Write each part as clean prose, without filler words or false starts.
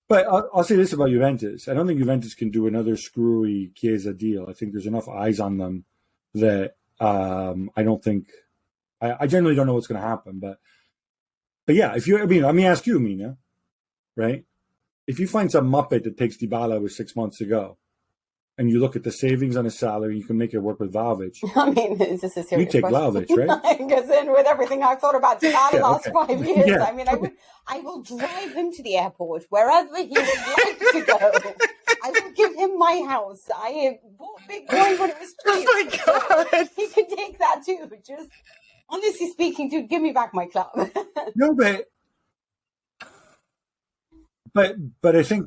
But I'll say this about Juventus. I don't think Juventus can do another screwy Chiesa deal. I think there's enough eyes on them that I don't think – I generally don't know what's going to happen. But yeah, let me ask you, Mina, right? If you find some Muppet that takes Dybala with 6 months to go, and you look at the savings on his salary, you can make it work with Vlahovic. I mean, is this a serious You take question? Vlahovic, right? Because then with everything I've thought about Dybala the last 5 years, Yeah. I mean, I will drive him to the airport, wherever he would like to go. I will give him my house. I bought Bitcoin when it was cheap. Oh my God. So he can take that too. Just honestly speaking, dude, give me back my club. No, but I think,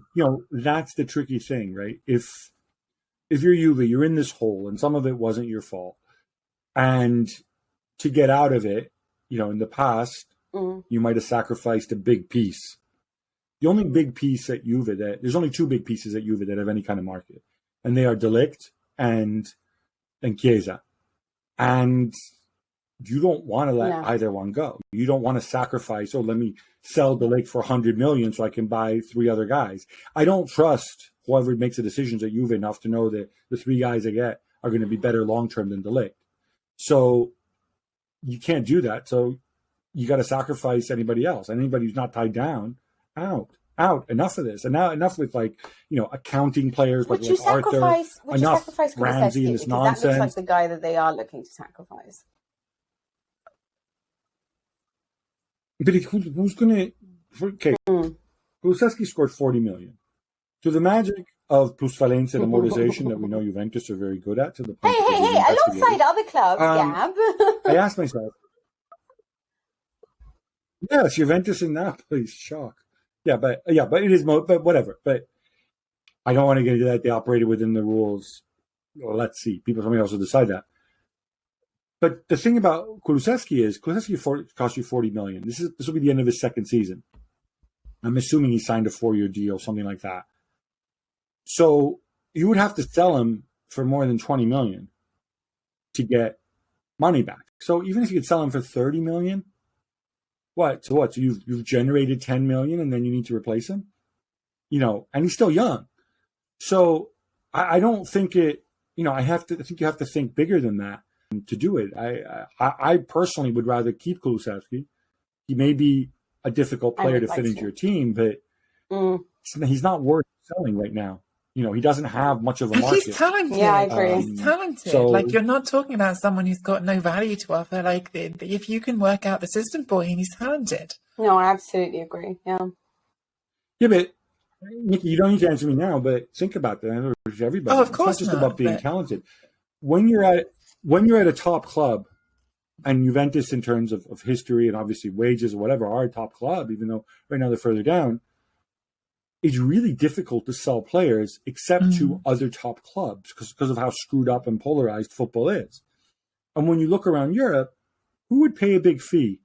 that's the tricky thing, right? If you're Juve, you're in this hole, and some of it wasn't your fault. And to get out of it, in the past, you might have sacrificed a big piece. The only big piece at Juve there's only two big pieces at Juve that have any kind of market, and they are De Ligt and Chiesa. And you don't want to let either one go. You don't want to sacrifice, let me sell De Ligt for 100 million so I can buy three other guys. I don't trust whoever makes the decisions at Juve enough to know that the three guys I get are going to be better long-term than De Ligt. So you can't do that. So you got to sacrifice anybody else. Anybody who's not tied down, out. Enough of this. And now enough with accounting players like Arthur. Enough Ramsey and this nonsense. That looks like the guy that they are looking to sacrifice. But who's going to... Okay, Kulusevski scored 40 million. To the magic of plusvalenza and amortization that we know Juventus are very good at. To the point Hey, alongside other clubs, Gab. I asked myself, yes, Juventus and Napoli, shock. But it is, but whatever. But I don't want to get into that. They operated within the rules. Well, let's see. Somebody else will decide that. But the thing about Kulusevski is cost you 40 million. This will be the end of his second season. I'm assuming he signed a 4-year deal, something like that. So you would have to sell him for more than 20 million to get money back. So even if you could sell him for 30 million, what? So you've generated 10 million and then you need to replace him? And he's still young. So I don't think it, I think you have to think bigger than that to do it. I personally would rather keep Kulusevski. He may be a difficult player to fit into your team, but he's not worth selling right now. He doesn't have much of a market. He's talented. Yeah, I agree. He's talented. So, you're not talking about someone who's got no value to offer. If you can work out the system for him, he's talented. No, I absolutely agree. Yeah. Yeah, but Nikki, you don't need to answer me now, but think about that. Everybody. Oh, of course it's not just about being talented. When you're at a top club, and Juventus in terms of history and obviously wages or whatever are a top club, even though right now they're further down, it's really difficult to sell players except to other top clubs because of how screwed up and polarized football is. And when you look around Europe, who would pay a big fee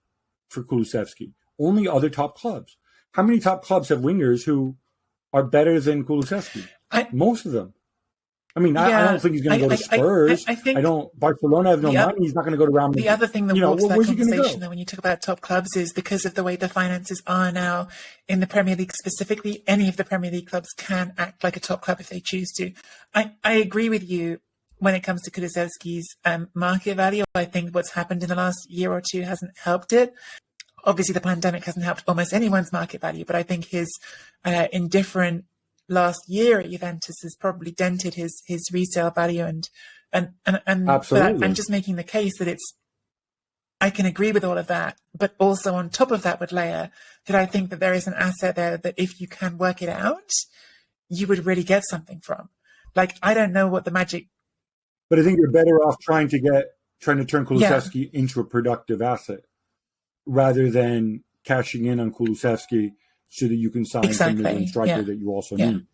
for Kulusevski? Only other top clubs. How many top clubs have wingers who are better than Kulusevski? Most of them. I mean, I don't think he's going to go to Spurs. I don't. Barcelona have no money. He's not going to go to Real Madrid. The other thing that walks that conversation, though, when you talk about top clubs, is because of the way the finances are now in the Premier League specifically. Any of the Premier League clubs can act like a top club if they choose to. I agree with you when it comes to Kulusevski's market value. I think what's happened in the last year or two hasn't helped it. Obviously, the pandemic hasn't helped almost anyone's market value, but I think his indifferent last year at Juventus has probably dented his resale value and absolutely. I'm just making the case that I can agree with all of that, but also on top of that would layer that I think that there is an asset there that if you can work it out, you would really get something from. I don't know what the magic. But I think you're better off trying to turn Kulusevski into a productive asset rather than cashing in on Kulusevski so that you can sign some striker that you also need,